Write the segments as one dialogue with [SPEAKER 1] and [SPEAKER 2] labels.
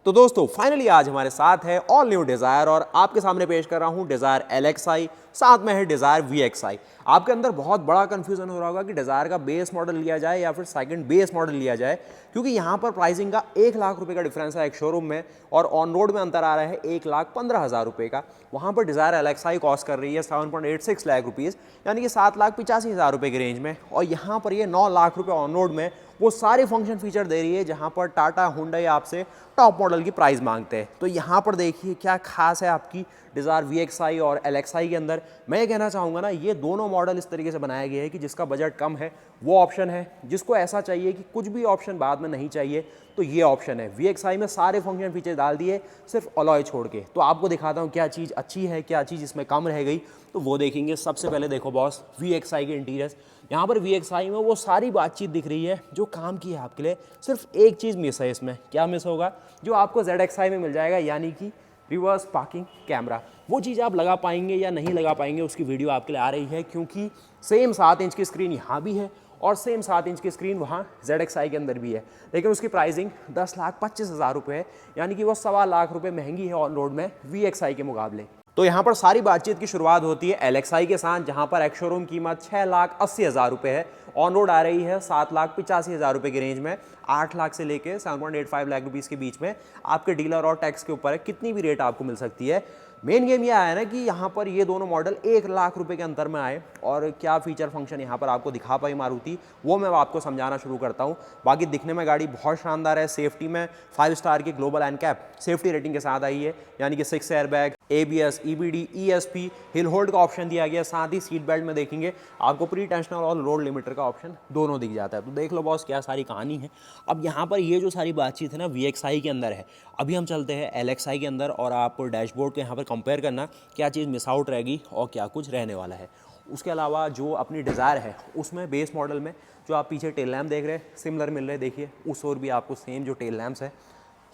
[SPEAKER 1] तो दोस्तों फाइनली आज हमारे साथ है ऑल न्यू डिज़ायर और आपके सामने पेश कर रहा हूं डिज़ायर LXi, साथ में है डिज़ायर VXi। आपके अंदर बहुत बड़ा कंफ्यूजन हो रहा होगा कि डिज़ायर का बेस मॉडल लिया जाए या फिर सेकंड बेस मॉडल लिया जाए, क्योंकि यहाँ पर प्राइसिंग का 1,00,000 रुपये का डिफरेंस है एक शोरूम में और ऑन रोड में अंतर आ रहा है 1,15,000 रुपये का। वहाँ पर डिज़ायर LXi कॉस्ट कर रही है 7.86 लाख रुपीज़, यानी कि 7,85,000 रुपये की रेंज में, और यहाँ पर ये 9 लाख रुपये ऑन रोड में वो सारे फंक्शन फीचर दे रही है जहाँ पर टाटा हुंडई आपसे टॉप मॉडल की प्राइस मांगते हैं। तो यहाँ पर देखिए क्या खास है आपकी डिज़ायर VXi और LXi के अंदर। मैं ये कहना चाहूँगा ना, ये दोनों मॉडल इस तरीके से बनाए गए हैं कि जिसका बजट कम है वो ऑप्शन है, जिसको ऐसा चाहिए कि कुछ भी ऑप्शन बाद में नहीं चाहिए तो ये ऑप्शन है। VXi में सारे फंक्शन फीचर डाल दिए सिर्फ अलॉय छोड़ के। तो आपको दिखाता हूँ क्या चीज़ अच्छी है, क्या चीज़ इसमें कम रह गई, तो वो देखेंगे। सबसे पहले देखो बॉस, VXi के इंटीरियर्स। यहाँ पर VXi में वो सारी बातचीत दिख रही है जो काम की है आपके लिए। सिर्फ एक चीज़ मिस है इसमें। क्या मिस होगा? जो आपको ZXi में मिल जाएगा, यानी कि रिवर्स पार्किंग कैमरा। वो चीज़ आप लगा पाएंगे या नहीं लगा पाएंगे उसकी वीडियो आपके लिए आ रही है, क्योंकि सेम 7 इंच की स्क्रीन यहाँ भी है और सेम 7 इंच की स्क्रीन वहाँ ZXi के अंदर भी है, लेकिन उसकी प्राइसिंग 10,25,000 रुपये है, यानी कि वो 1,15,000 रुपये महंगी है ऑन रोड में VXi के मुकाबले। तो यहाँ पर सारी बातचीत की शुरुआत होती है LXi के साथ, जहाँ पर एक्स शोरूम कीमत 6,80,000 रुपये है, ऑन रोड आ रही है 7,85,000 रुपये की रेंज में। 8 लाख से लेके 7.85 लाख रुपीज़ के बीच में आपके डीलर और टैक्स के ऊपर है कितनी भी रेट आपको मिल सकती है। मेन गेम ये आया ना कि यहाँ पर ये दोनों मॉडल 1,00,000 रुपये के अंतर में आए, और क्या फीचर फंक्शन यहाँ पर आपको दिखा पाई मारुति, वो मैं आपको समझाना शुरू करता हूँ। बाकी दिखने में गाड़ी बहुत शानदार है। सेफ्टी में 5 स्टार की ग्लोबल एनकैप सेफ्टी रेटिंग के साथ आई है, यानी कि 6 airbag, ABS, EBD, ESP, hill hold का ऑप्शन दिया गया। साथ ही सीट बेल्ट में देखेंगे आपको प्री टेंशनल और रोड लिमिटर का ऑप्शन दोनों दिख जाता है। तो देख लो बॉस क्या सारी कहानी है। अब यहाँ पर ये जो सारी बातचीत है ना VXi के अंदर है। अभी हम चलते हैं LXi के अंदर और आप डैशबोर्ड के यहाँ पर कंपेयर करना क्या चीज़ मिस आउट रहेगी और क्या कुछ रहने वाला है। उसके अलावा जो अपनी डिज़ायर है उसमें बेस मॉडल में जो आप पीछे टेल लैम्प देख रहे हैं सिमिलर मिल रहे हैं। देखिए उस और भी आपको सेम जो टेल लैम्प्स है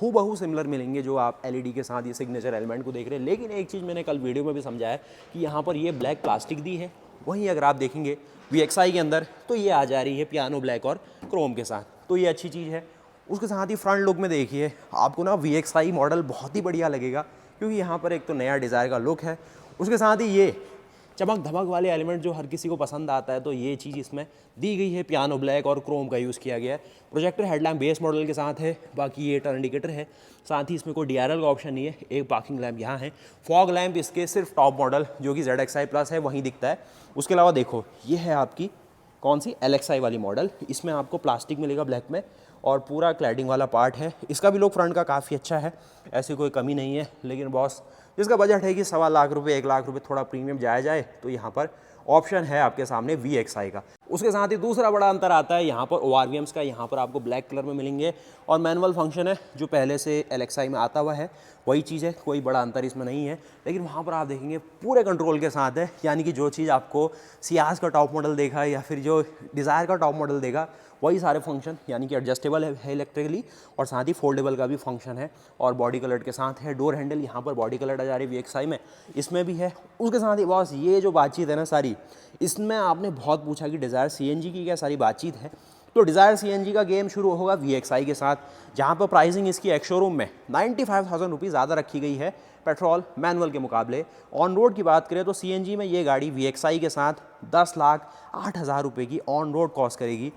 [SPEAKER 1] हूबहू सिमिलर मिलेंगे जो आप LED के साथ ये सिग्नेचर एलिमेंट को देख रहे हैं। लेकिन एक चीज़ मैंने कल वीडियो में भी समझाया कि यहाँ पर ये ब्लैक प्लास्टिक दी है, वहीं अगर आप देखेंगे VXi के अंदर तो ये आ जा रही है पियानो ब्लैक और क्रोम के साथ, तो ये अच्छी चीज़ है। उसके साथ ही फ्रंट लुक में देखिए आपको ना VXi मॉडल बहुत ही बढ़िया लगेगा, क्योंकि यहाँ पर एक तो नया डिज़ायर का लुक है, उसके साथ ही ये चमक धमक वाले एलिमेंट जो हर किसी को पसंद आता है, तो ये चीज़ इसमें दी गई है। पियानो ब्लैक और क्रोम का यूज़ किया गया है। प्रोजेक्टर हेडलैम्प बेस मॉडल के साथ है। बाकी ये टर्न इंडिकेटर है, साथ ही इसमें कोई DRL का ऑप्शन नहीं है। एक पार्किंग लैम्प यहाँ है। फॉग लैम्प इसके सिर्फ टॉप मॉडल जो कि ZXi प्लस है वहीं दिखता है। उसके अलावा देखो ये है आपकी कौन सी LXi वाली मॉडल। इसमें आपको प्लास्टिक मिलेगा ब्लैक में और पूरा क्लैडिंग वाला पार्ट है। इसका भी लुक फ्रंट का काफ़ी अच्छा है, ऐसी कोई कमी नहीं है। लेकिन बॉस जिसका बजट है कि 1,15,000 रुपये 1,00,000 रुपये थोड़ा प्रीमियम जाया जाए, तो यहाँ पर ऑप्शन है आपके सामने VXi का। उसके साथ ही दूसरा बड़ा अंतर आता है यहाँ पर ORVMs का। यहाँ पर आपको ब्लैक कलर में मिलेंगे और मैनुअल फंक्शन है जो पहले से LXi में आता हुआ है, वही चीज़ है, कोई बड़ा अंतर इसमें नहीं है। लेकिन वहाँ पर आप देखेंगे पूरे कंट्रोल के साथ है, यानी कि जो चीज़ आपको सियाज का टॉप मॉडल देखा या फिर जो डिज़ायर का टॉप मॉडल देखा वही सारे फंक्शन, यानी कि एडजस्टेबल है इलेक्ट्रिकली और साथ ही फोल्डेबल का भी फंक्शन है और बॉडी कलर के साथ है। डोर हैंडल यहाँ पर बॉडी कलर आ जा रही है VXi में, इसमें भी है। उसके साथ ही बॉस ये जो बातचीत है ना सारी, इसमें आपने बहुत पूछा कि डिज़ायर CNG की क्या सारी बातचीत है, तो डिज़ायर CNG का गेम शुरू होगा VXi के साथ, जहाँ पर प्राइसिंग इसकी एक्स शोरूम में 95,000 रुपीज़ ज़्यादा रखी गई है पेट्रोल मैनुअल के मुकाबले। ऑन रोड की बात करें तो CNG में ये गाड़ी VXi के साथ 10,08,000 रुपये की ऑन रोड कॉस्ट करेगी।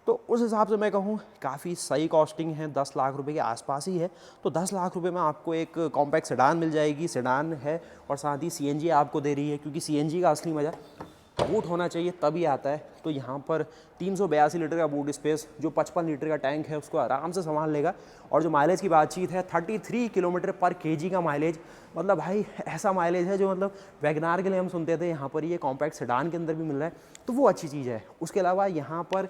[SPEAKER 1] तो उस हिसाब से मैं कहूँ काफ़ी सही कॉस्टिंग है, 10 लाख रुपए के आसपास ही है। तो 10 लाख रुपए में आपको एक कॉम्पैक्ट सेडान मिल जाएगी, सेडान है और साथ ही CNG आपको दे रही है, क्योंकि CNG का असली मज़ा बूट होना चाहिए तभी आता है। तो यहाँ पर 382 लीटर का बूट स्पेस, जो 55 लीटर का टैंक है उसको आराम से संभाल लेगा। और जो माइलेज की बातचीत है 33 किलोमीटर पर kg का माइलेज, मतलब भाई ऐसा माइलेज है जो मतलब वैगनार के लिए हम सुनते थे, यहाँ पर ये कॉम्पैक्ट सेडान के अंदर भी मिल रहा है, तो वो अच्छी चीज़ है। उसके अलावा यहाँ पर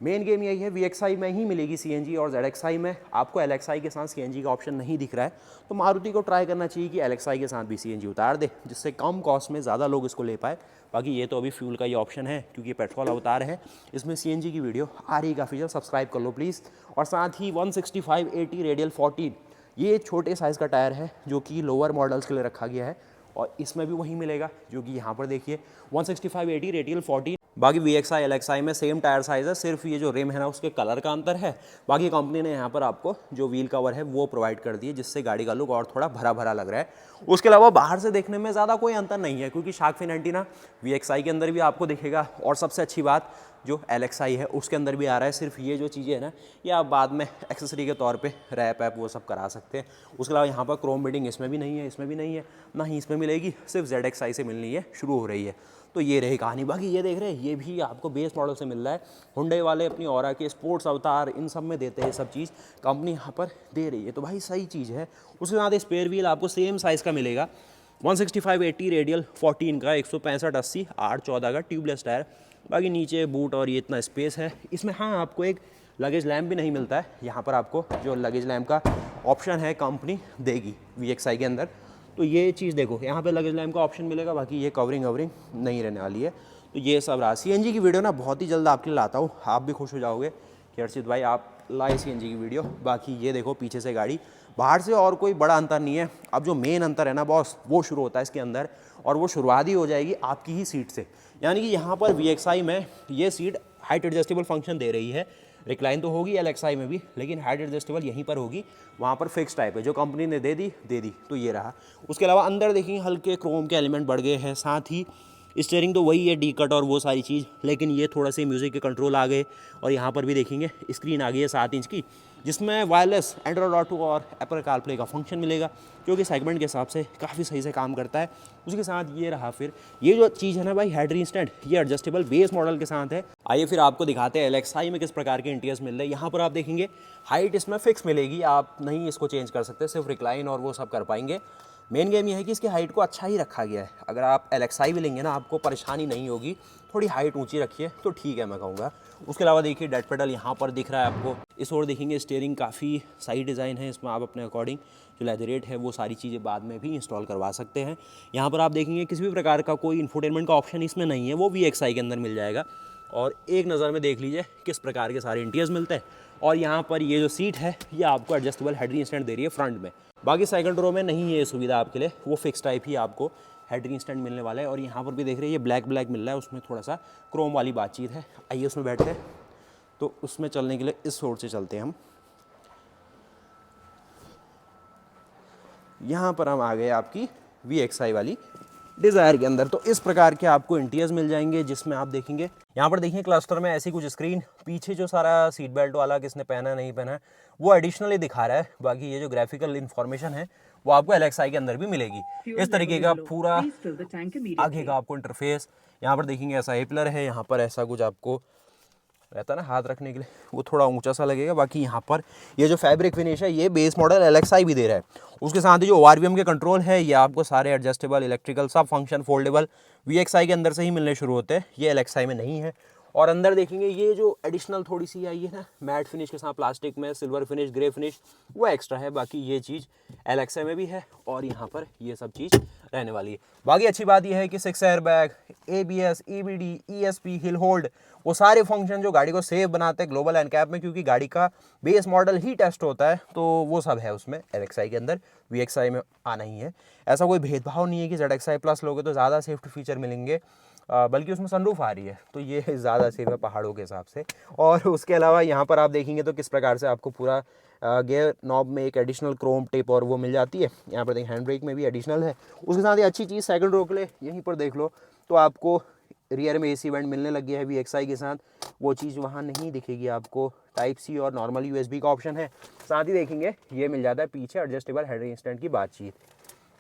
[SPEAKER 1] मेन गेम यही है, VXi में ही मिलेगी CNG और ZXi में आपको LXi के साथ CNG का ऑप्शन नहीं दिख रहा है। तो मारुति को ट्राई करना चाहिए कि LXi के साथ भी CNG उतार दे, जिससे कम कॉस्ट में ज़्यादा लोग इसको ले पाए। बाकी ये तो अभी फ्यूल का ही ऑप्शन है, क्योंकि पेट्रोल अवतार है, इसमें CNG की वीडियो आ रही काफ़ी जल्द, सब्सक्राइब कर लो प्लीज़। और साथ ही 165/80 रेडियल 14 ये छोटे साइज़ का टायर है जो कि लोअर मॉडल्स के लिए रखा गया है, और इसमें भी वही मिलेगा जो कि यहाँ पर देखिए 165/80 रेडियल 14 बाकी VXI LXI में सेम टायर साइज़ है, सिर्फ ये जो रिम है ना उसके कलर का अंतर है। बाकी कंपनी ने यहाँ पर आपको जो व्हील कवर है वो प्रोवाइड कर दिए, जिससे गाड़ी का लुक और थोड़ा भरा भरा लग रहा है। उसके अलावा बाहर से देखने में ज़्यादा कोई अंतर नहीं है, क्योंकि शार्क फिन एंटीना VXI के अंदर भी आपको दिखेगा, और सबसे अच्छी बात जो LXI है उसके अंदर भी आ रहा है। सिर्फ ये जो चीज़ें हैं ना, ये आप बाद में एक्सेसरी के तौर पे रैप ऐप वो सब करा सकते हैं। उसके अलावा यहाँ पर क्रोम बिडिंग इसमें भी नहीं है, इसमें भी नहीं है, ना ही इसमें मिलेगी, सिर्फ ZXI से मिलनी है, शुरू हो रही है। तो ये रही कहानी। बाकी ये देख रहे हैं, ये भी आपको बेस मॉडल से मिल रहा है। हुंडई वाले अपनी ऑरा के स्पोर्ट्स अवतार इन सब में देते हैं, सब चीज़ कंपनी यहाँ पर दे रही है, तो भाई सही चीज़ है। उसके साथ स्पेयर व्हील आपको सेम साइज़ का मिलेगा, 165/80 रेडियल 14 का, 165/80 8/14 का ट्यूबलेस टायर। बाकी नीचे बूट और ये इतना स्पेस है इसमें। हाँ, आपको एक लगेज लैम्प भी नहीं मिलता है, यहाँ पर आपको जो लगेज लैम्प का ऑप्शन है कंपनी देगी VXI के अंदर। तो ये चीज़ देखो, यहाँ पे लगेज लैम्प का ऑप्शन मिलेगा, बाकी ये कवरिंग नहीं रहने वाली है। तो ये सब रहा। CNG की वीडियो ना बहुत ही जल्द आपके लिए लाता हूँ, आप भी खुश हो जाओगे कि अर्षित भाई आप लाए CNG की वीडियो। बाकी ये देखो पीछे से गाड़ी, बाहर से और कोई बड़ा अंतर नहीं है। अब जो मेन अंतर है ना बॉस, वो शुरू होता है इसके अंदर, और वो शुरुआत ही हो जाएगी आपकी ही सीट से। यानी कि यहाँ पर VXI में ये सीट हाइट एडजस्टेबल फंक्शन दे रही है। रिक्लाइन तो होगी LXI में भी, लेकिन हाइट एडजस्टेबल यहीं पर होगी, वहाँ पर फिक्स टाइप है, जो कंपनी ने दे दी। तो ये रहा। उसके अलावा अंदर देखेंगे हल्के क्रोम के एलिमेंट बढ़ गए हैं, साथ ही स्टीयरिंग तो वही है डी कट और वो सारी चीज़, लेकिन ये थोड़ा से म्यूज़िक के कंट्रोल आ गए। और यहाँ पर भी देखेंगे स्क्रीन आ गई है 7 इंच की, जिसमें वायरलेस एंड्रॉयड ऑटो और एप्पल कारप्ले का फंक्शन मिलेगा, जो कि सेगमेंट के हिसाब से काफ़ी सही से काम करता है। उसके साथ ये रहा, फिर ये जो चीज़ है ना भाई, हेड रीस्टैंड, ये एडजस्टेबल बेस मॉडल के साथ है। आइए फिर आपको दिखाते हैं LXI में किस प्रकार के इंटीरियर्स मिल रहे हैं। यहाँ पर आप देखेंगे हाइट इसमें फिक्स मिलेगी, आप नहीं इसको चेंज कर सकते, सिर्फ रिक्लाइन और वो सब कर पाएंगे। मेन गेम ये है कि इसकी हाइट को अच्छा ही रखा गया है। अगर आप LXI भी लेंगे ना, आपको परेशानी नहीं होगी, थोड़ी हाइट ऊंची रखिए तो ठीक है मैं कहूँगा। उसके अलावा देखिए डेड पेडल यहाँ पर दिख रहा है आपको। इस ओर देखेंगे स्टीयरिंग काफ़ी सही डिज़ाइन है, इसमें आप अपने अकॉर्डिंग जो लेदरेट है वो सारी चीज़ें बाद में भी इंस्टॉल करवा सकते हैं। यहाँ पर आप देखेंगे किसी भी प्रकार का कोई इंफोटेनमेंट का ऑप्शन इसमें नहीं है, वो VXI के अंदर मिल जाएगा। और एक नज़र में देख लीजिए किस प्रकार के सारे इंटीरियर्स मिलते हैं। और यहाँ पर ये जो सीट है ये आपको एडजस्टेबल हेड रीस्टैंड दे रही है फ्रंट में। बाकी सेकंड रो में नहीं है ये सुविधा आपके लिए, वो फिक्स टाइप ही आपको हेड रीस्टैंड मिलने वाला है। और यहाँ पर भी देख रहे हैं ये ब्लैक मिल रहा है, उसमें थोड़ा सा क्रोम वाली बातचीत है। आइए उसमें बैठते हैं, तो उसमें चलने के लिए इस रोड से चलते हैं हम। यहाँ पर हम आ गए आपकी VXI वाली डिज़ायर के अंदर। तो इस प्रकार के आपको इंटीरियर्स मिल जाएंगे, जिसमें आप देखेंगे यहाँ पर देखिए क्लस्टर में ऐसी कुछ स्क्रीन, पीछे जो सारा सीट बेल्ट वाला किसने पहना नहीं पहना है वो एडिशनली दिखा रहा है। बाकी ये जो ग्राफिकल इन्फॉर्मेशन है वो आपको LXI के अंदर भी मिलेगी। इस तरीके का पूरा आगे का आपको इंटरफेस। यहाँ पर देखेंगे ऐसा एपलर है, यहाँ पर ऐसा कुछ आपको रहता है ना हाथ रखने के लिए, वो थोड़ा ऊंचा सा लगेगा। बाकी यहाँ पर ये जो फैब्रिक फिनिश है ये बेस मॉडल LXI भी दे रहा है। उसके साथ ही जो ORVM के कंट्रोल है ये आपको सारे एडजस्टेबल इलेक्ट्रिकल सब फंक्शन फोल्डेबल VXI के अंदर से ही मिलने शुरू होते हैं, ये LXI में नहीं है। और अंदर देखेंगे ये जो एडिशनल थोड़ी सी आई है ना मैट फिनिश के साथ प्लास्टिक में सिल्वर फिनिश ग्रे फिनिश, वो एक्स्ट्रा है। बाकी ये चीज़ LXI में भी है और यहाँ पर ये सब चीज़ रहने वाली है। बाकी अच्छी बात यह है कि 6 airbag, ABS, EBD, ESP, hill hold, वो सारे फंक्शन जो गाड़ी को सेफ बनाते हैं ग्लोबल एनकैप में, क्योंकि गाड़ी का बेस मॉडल ही टेस्ट होता है, तो वो सब है उसमें LXI के अंदर, VXI में आना ही है। ऐसा कोई भेदभाव नहीं है कि ZXI प्लस लोगे तो ज़्यादा सेफ्टी फीचर मिलेंगे, बल्कि उसमें सनरूफ आ रही है तो ये ज़्यादा सेफ है पहाड़ों के हिसाब से। और उसके अलावा यहाँ पर आप देखेंगे तो किस प्रकार से आपको पूरा गियर नॉब में एक एडिशनल क्रोम टेप और वो मिल जाती है। यहाँ पर देखिए हैंड ब्रेक में भी एडिशनल है। उसके साथ ही अच्छी चीज़ सेकंड रो के लिए यहीं पर देख लो तो आपको रियर में AC वेंट मिलने लग गया है VXI के साथ, वो चीज़ वहाँ नहीं दिखेगी आपको। टाइप C और नॉर्मल USB का ऑप्शन है। साथ ही देखेंगे ये मिल जाता है पीछे एडजस्टेबल हेड इंस्टेंट की बातचीत।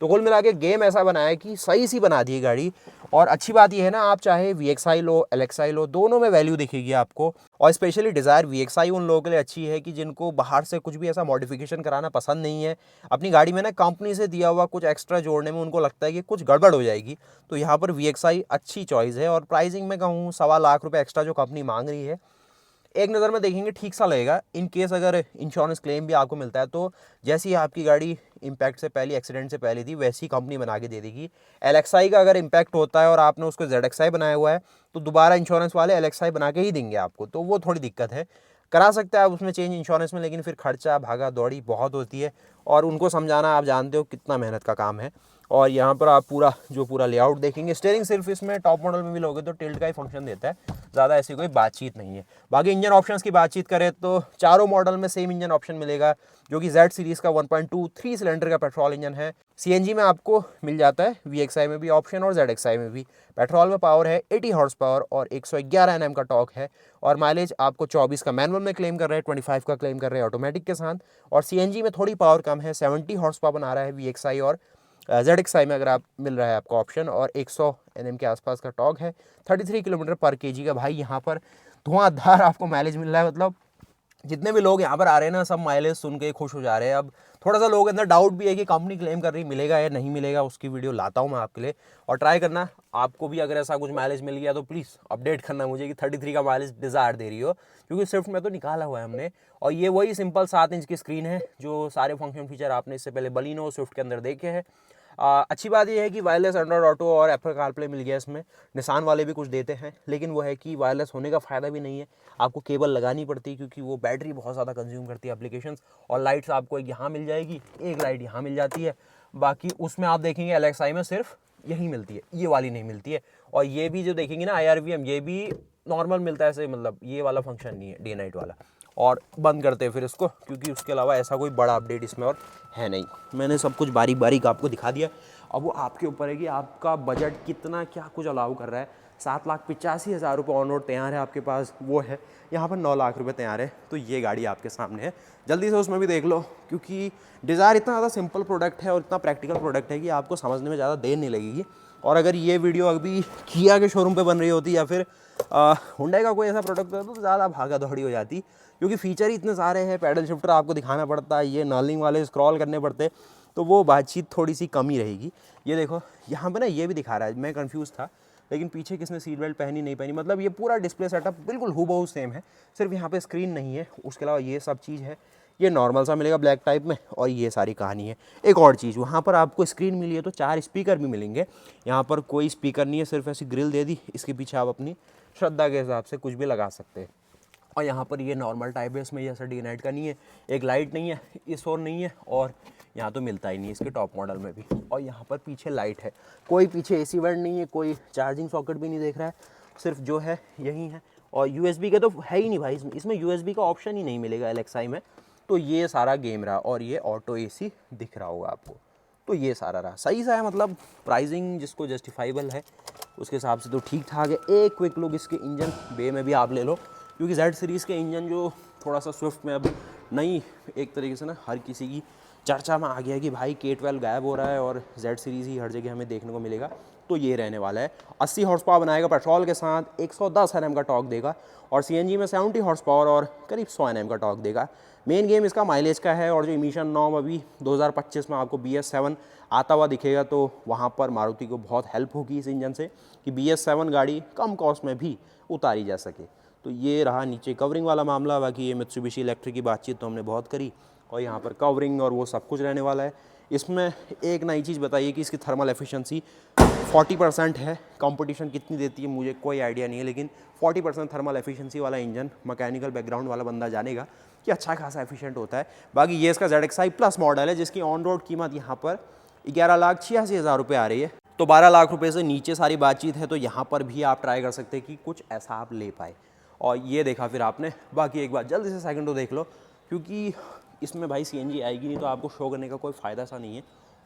[SPEAKER 1] तो कुल मिला के गेम ऐसा बना है कि सही सी बना दी है गाड़ी। और अच्छी बात यह है ना, आप चाहे VXI लो LXI लो, दोनों में वैल्यू दिखेगी आपको। और स्पेशली डिज़ायर VXI उन लोगों के लिए अच्छी है कि जिनको बाहर से कुछ भी ऐसा मॉडिफिकेशन कराना पसंद नहीं है, अपनी गाड़ी में ना कंपनी से दिया हुआ कुछ एक्स्ट्रा जोड़ने में उनको लगता है कि कुछ गड़बड़ हो जाएगी, तो यहाँ पर VXI अच्छी चॉइस है। और प्राइसिंग में कहूँ 1.25 लाख रुपये एक्स्ट्रा जो कंपनी मांग रही है, एक नज़र में देखेंगे ठीक सा लगेगा। इन केस अगर इंश्योरेंस क्लेम भी आपको मिलता है तो जैसी ही आपकी गाड़ी इम्पैक्ट से पहले, एक्सीडेंट से पहले थी, वैसी कंपनी बना के दे देगी। LXI का अगर इम्पैक्ट होता है और आपने उसको ZXI बनाया हुआ है तो दोबारा इंश्योरेंस वाले LXI बना के ही देंगे आपको, तो वो थोड़ी दिक्कत है। करा सकते हैं आप उसमें चेंज इंश्योरेंस में, लेकिन फिर खर्चा भागा दौड़ी बहुत होती है और उनको समझाना आप जानते हो कितना मेहनत का काम है। और यहाँ पर आप पूरा लेआउट देखेंगे। स्टीयरिंग सिर्फ इसमें टॉप मॉडल में भी लोगे तो टिल्ट का ही फंक्शन देता है, ज़्यादा ऐसी कोई बातचीत नहीं है। बाकी इंजन ऑप्शंस की बातचीत करें तो चारों मॉडल में सेम इंजन ऑप्शन मिलेगा, जो कि Z सीरीज़ का 1.2 3 सिलेंडर का पेट्रोल इंजन है। CNG में आपको मिल जाता है VXI में भी ऑप्शन और ZXI में भी। पेट्रोल में पावर है 80 हॉर्स पावर और 111 Nm का टॉर्क है, और माइलेज आपको 24 का मैनुअल में क्लेम कर रहे हैं, 25 का क्लेम कर रहे हैं ऑटोमेटिक के साथ। और CNG में थोड़ी पावर कम है, 70 हॉर्स पावर बना रहा है VXI, और ZXI में अगर आप मिल रहा है आपको ऑप्शन, और 100 Nm के आसपास का टॉर्क है, 33 किलोमीटर पर kg का। भाई यहाँ पर धुआंधार आपको माइलेज मिल रहा है। मतलब जितने भी लोग यहाँ पर आ रहे हैं ना, सब माइलेज सुन के खुश हो जा रहे हैं। अब थोड़ा सा लोगों के अंदर डाउट भी है कि कंपनी क्लेम कर रही मिलेगा या नहीं मिलेगा, उसकी वीडियो लाता हूँ मैं आपके लिए, और ट्राई करना आपको भी अगर ऐसा कुछ माइलेज मिल गया तो प्लीज़ अपडेट करना मुझे कि 33 का माइलेज डिज़ायर दे रही हो, क्योंकि स्विफ्ट में तो निकाला हुआ है हमने। और ये वही सिंपल 7 इंच की स्क्रीन है, जो सारे फंक्शन फीचर आपने इससे पहले बलिनो स्विफ्ट के अंदर देखे हैं। अच्छी बात यह है कि वायरलेस एंड्रॉयड ऑटो और एप्पल कारप्ले मिल गया इसमें। निसान वाले भी कुछ देते हैं, लेकिन वो है कि वायरलेस होने का फ़ायदा भी नहीं है, आपको केबल लगानी पड़ती है, क्योंकि वो बैटरी बहुत ज़्यादा कंज्यूम करती है एप्लीकेशंस। और लाइट्स आपको एक यहाँ मिल जाएगी, एक लाइट यहाँ मिल जाती है। बाकी उसमें आप देखेंगे LXI में सिर्फ यही मिलती है, ये वाली नहीं मिलती है। और ये भी जो देखेंगे ना IRVM, ये भी नॉर्मल मिलता है ऐसे, मतलब ये वाला फंक्शन नहीं है डे नाइट वाला। और बंद करते हैं फिर इसको, क्योंकि उसके अलावा ऐसा कोई बड़ा अपडेट इसमें और है नहीं। मैंने सब कुछ बारीक बारीक आपको दिखा दिया। अब वो आपके ऊपर है कि आपका बजट कितना क्या कुछ अलाउ कर रहा है। 7,85,000 रुपये ऑन रोड तैयार है आपके पास, वो है यहाँ पर 9 लाख रुपए तैयार है। तो ये गाड़ी आपके सामने है, जल्दी से उसमें भी देख लो, क्योंकि डिज़ायर इतना ज़्यादा सिंपल प्रोडक्ट है और इतना प्रैक्टिकल प्रोडक्ट है कि आपको समझने में ज़्यादा देर नहीं लगेगी। और अगर ये वीडियो अभी किया के शोरूम पे बन रही होती या फिर हुंडई का कोई ऐसा प्रोडक्ट होता तो ज़्यादा भागा दौड़ी हो जाती, क्योंकि फीचर ही इतने सारे हैं। पैडल शिफ्टर आपको दिखाना पड़ता है, ये नर्लिंग वाले स्क्रॉल करने पड़ते, तो वो बातचीत थोड़ी सी कम ही रहेगी। ये देखो यहाँ पे ना ये भी दिखा रहा है, मैं कंफ्यूज था, लेकिन पीछे किसने सीट बेल्ट पहनी नहीं पहनी, मतलब ये पूरा डिस्प्ले सेटअप बिल्कुल हूबहू सेम है, सिर्फ यहाँ पे स्क्रीन नहीं है, उसके अलावा ये सब चीज़ है। ये नॉर्मल सा मिलेगा ब्लैक टाइप में, और ये सारी कहानी है। एक और चीज़, वहाँ पर आपको स्क्रीन मिली है तो 4 स्पीकर भी मिलेंगे, यहाँ पर कोई स्पीकर नहीं है, सिर्फ ऐसी ग्रिल दे दी, इसके पीछे आप अपनी श्रद्धा के हिसाब से कुछ भी लगा सकते हैं। और यहाँ पर ये नॉर्मल टाइप है, इसमें जैसा डे नाइट का नहीं है, एक लाइट नहीं है, इस और नहीं है, और यहाँ तो मिलता ही नहीं इसके टॉप मॉडल में भी। और यहाँ पर पीछे लाइट है, कोई पीछे AC वेंट नहीं है, कोई चार्जिंग सॉकेट भी नहीं देख रहा है, सिर्फ जो है यही है। और USB का तो है ही नहीं भाई, इसमें USB का ऑप्शन ही नहीं मिलेगा LXI में। तो ये सारा गेम रहा, और ये ऑटो AC दिख रहा होगा आपको। तो ये सारा रहा, सही सा है, मतलब प्राइसिंग जिसको जस्टिफाइबल है उसके हिसाब से तो ठीक ठाक है। एक क्विक लुक इसके इंजन बे में भी आप ले लो, क्योंकि Z सीरीज़ के इंजन जो थोड़ा सा स्विफ्ट में अब नई एक तरीके से ना हर किसी की चर्चा में आ गया है कि भाई K12 गायब हो रहा है और Z सीरीज़ ही हर जगह हमें देखने को मिलेगा। तो ये रहने वाला है, 80 हॉर्स पावर बनाएगा पेट्रोल के साथ, 110 Nm का टॉर्क देगा, और CNG में 70 हॉर्स पावर और करीब 100 Nm का टॉर्क देगा। मेन गेम इसका माइलेज का है, और जो इमिशन नॉर्म अभी 2025 में आपको BS7 आता हुआ दिखेगा, तो वहाँ पर मारुति को बहुत हेल्प होगी इस इंजन से कि BS7 गाड़ी कम कॉस्ट में भी उतारी जा सके। तो ये रहा नीचे कवरिंग वाला मामला। बाकी ये मित्सुबिशी इलेक्ट्रिक की बातचीत तो हमने बहुत करी, और यहाँ पर कवरिंग और वो सब कुछ रहने वाला है। इसमें एक नई चीज़ बताइए कि इसकी थर्मल एफिशिएंसी 40% है। कंपटीशन कितनी देती है मुझे कोई आइडिया नहीं है, लेकिन 40% थर्मल एफिशिएंसी वाला इंजन मैकेनिकल बैकग्राउंड वाला बंदा जानेगा कि अच्छा खासा एफिशिएंट होता है। बाकी ये इसका ZXI प्लस मॉडल है, जिसकी ऑन रोड कीमत यहाँ पर 11,86,000 रुपये आ रही है। तो 12 लाख रुपये से नीचे सारी बातचीत है, तो यहाँ पर भी आप ट्राई कर सकते हैं कि कुछ ऐसा आप ले पाए। और ये देखा फिर आपने, बाकी एक बार जल्दी से सेकंड तो देख लो, क्योंकि इसमें भाई CNG आएगी नहीं तो आपको शो करने का कोई फ़ायदा सा नहीं है।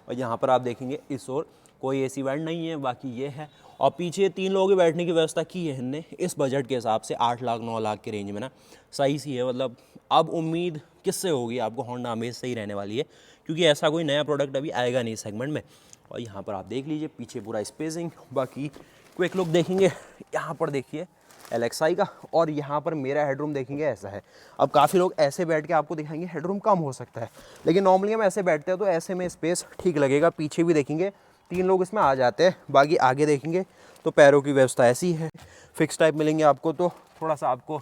[SPEAKER 1] और यहाँ पर आप देखेंगे इस ओर कोई AC वेंट नहीं है, बाकी ये है। और पीछे 3 लोगों के बैठने की व्यवस्था की है हमने इस बजट के हिसाब से, 8 लाख 9 लाख के रेंज में ना, सही सी है। मतलब अब उम्मीद किससे होगी आपको, होंडा अमेज से ही रहने वाली है, क्योंकि ऐसा कोई नया प्रोडक्ट अभी आएगा नहीं इस सेगमेंट में। और यहाँ पर आप देख लीजिए पीछे पूरा स्पेसिंग। बाकी क्विक लुक देखेंगे, यहाँ पर देखिए LXI का, और यहाँ पर मेरा हेडरूम देखेंगे ऐसा है। अब काफ़ी लोग ऐसे बैठ के आपको दिखाएंगे हेडरूम कम हो सकता है, लेकिन नॉर्मली हम ऐसे बैठते हैं तो ऐसे में स्पेस ठीक लगेगा। पीछे भी देखेंगे 3 लोग इसमें आ जाते हैं। बाकी आगे देखेंगे तो पैरों की व्यवस्था ऐसी है, फिक्स टाइप मिलेंगे आपको, तो थोड़ा सा आपको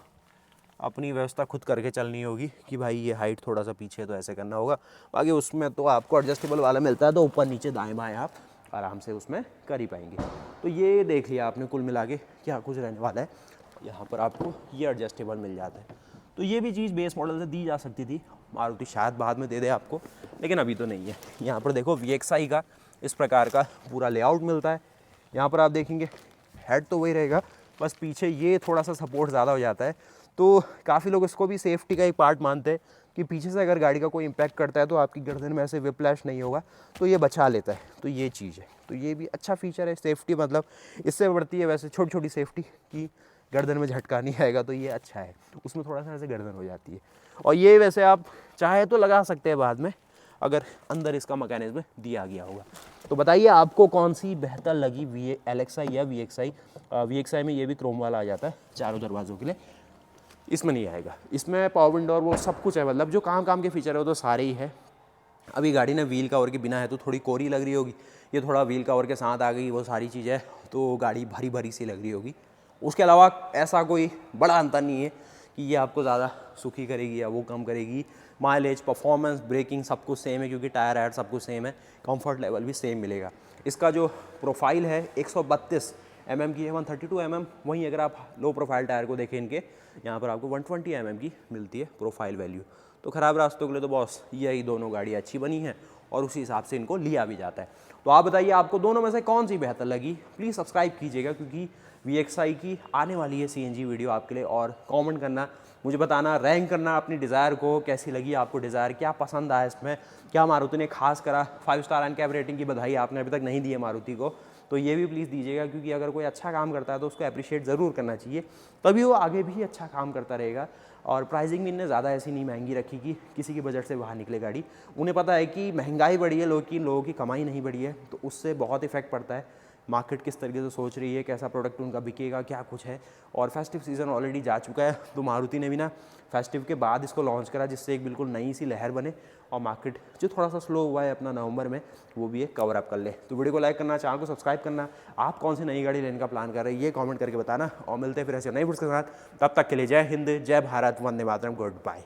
[SPEAKER 1] अपनी व्यवस्था खुद करके चलनी होगी कि भाई ये हाइट थोड़ा सा पीछे है तो ऐसे करना होगा। बाकी उसमें तो आपको एडजस्टेबल वाला मिलता है, तो ऊपर नीचे दाएँ बाएँ आप आराम से उसमें कर ही पाएंगे। तो ये देख लिया आपने कुल मिला के क्या कुछ रहने वाला है। यहाँ पर आपको ये एडजस्टेबल मिल जाता है, तो ये भी चीज़ बेस मॉडल से दी जा सकती थी, मारुति शायद बाद में दे दे आपको, लेकिन अभी तो नहीं है। यहाँ पर देखो VXI का इस प्रकार का पूरा लेआउट मिलता है। यहाँ पर आप देखेंगे हेड तो वही रहेगा, बस पीछे ये थोड़ा सा सपोर्ट ज़्यादा हो जाता है। तो काफ़ी लोग इसको भी सेफ्टी का एक पार्ट मानते हैं कि पीछे से अगर गाड़ी का कोई इम्पैक्ट करता है तो आपकी गर्दन में ऐसे विप्लैश नहीं होगा, तो ये बचा लेता है। तो ये चीज़ है, तो ये भी अच्छा फीचर है। सेफ्टी मतलब इससे बढ़ती है वैसे छोटी छोटी सेफ्टी की गर्दन में झटका नहीं आएगा, तो ये अच्छा है। उसमें थोड़ा सा ऐसे गर्दन हो जाती है। और ये वैसे आप चाहे तो लगा सकते हैं बाद में, अगर अंदर इसका मैकेनिज्म दिया गया होगा। तो बताइए आपको कौन सी बेहतर लगी, LXi या VXi? VXi में ये भी क्रोम वाला आ जाता है चारों दरवाज़ों के लिए, इसमें नहीं आएगा। इसमें पावर विंडो और वो सब कुछ है, मतलब जो काम के फीचर है वो तो सारे ही है। अभी गाड़ी ने व्हील कवर के बिना है तो थोड़ी कोरी लग रही होगी, ये थोड़ा व्हील कवर के साथ आ गई, वो सारी चीज़ें, तो गाड़ी भरी भरी सी लग रही होगी। उसके अलावा ऐसा कोई बड़ा अंतर नहीं है कि ये आपको ज़्यादा सुखी करेगी या वो कम करेगी। माइलेज, परफॉर्मेंस, ब्रेकिंग सब कुछ सेम है, क्योंकि टायर ऐड सब कुछ सेम है, कंफर्ट लेवल भी सेम मिलेगा। इसका जो प्रोफाइल है 132 mm की है, 132 mm। वहीं अगर आप लो प्रोफाइल टायर को देखें इनके, यहाँ पर आपको 120 mm की मिलती है प्रोफाइल वैल्यू। तो ख़राब रास्तों के लिए तो बॉस यही दोनों गाड़ी अच्छी बनी है और उसी हिसाब से इनको लिया भी जाता है। तो आप बताइए आपको दोनों में से कौन सी बेहतर लगी? प्लीज़ सब्सक्राइब कीजिएगा, क्योंकि VXi की आने वाली है CNG वीडियो आपके लिए। और कमेंट करना, मुझे बताना, रैंक करना अपनी डिज़ायर को, कैसी लगी आपको डिज़ायर, क्या पसंद आया इसमें, क्या मारुति ने खास करा। 5 स्टार एनकैप रेटिंग की बधाई आपने अभी तक नहीं दी है मारुति को, तो ये भी प्लीज़ दीजिएगा, क्योंकि अगर कोई अच्छा काम करता है तो उसको अप्रिशिएट ज़रूर करना चाहिए, तभी वो आगे भी अच्छा काम करता रहेगा। और प्राइसिंग भी इनने ज़्यादा ऐसी नहीं महंगी रखी कि किसी की बजट से बाहर निकले गाड़ी। उन्हें पता है कि महंगाई बढ़ी है, लोगों की कमाई नहीं बढ़ी है, तो उससे बहुत इफेक्ट पड़ता है। मार्केट किस तरीके से सोच रही है, कैसा प्रोडक्ट उनका बिकेगा, क्या कुछ है। और फेस्टिव सीज़न ऑलरेडी जा चुका है, तो मारुति ने भी ना फेस्टिव के बाद इसको लॉन्च करा, जिससे एक बिल्कुल नई सी लहर बने और मार्केट जो थोड़ा सा स्लो हुआ है अपना नवंबर में, वो भी एक कवर अप कर ले। तो वीडियो को लाइक करना, चैनल को सब्सक्राइब करना। आप कौन सी नई गाड़ी लेने का प्लान कर रहे हैं ये कमेंट करके बताना, और मिलते हैं फिर ऐसे नई वीडियोस के साथ। तब तक के लिए जय हिंद, जय भारत, वंदे मातरम, गुड बाय।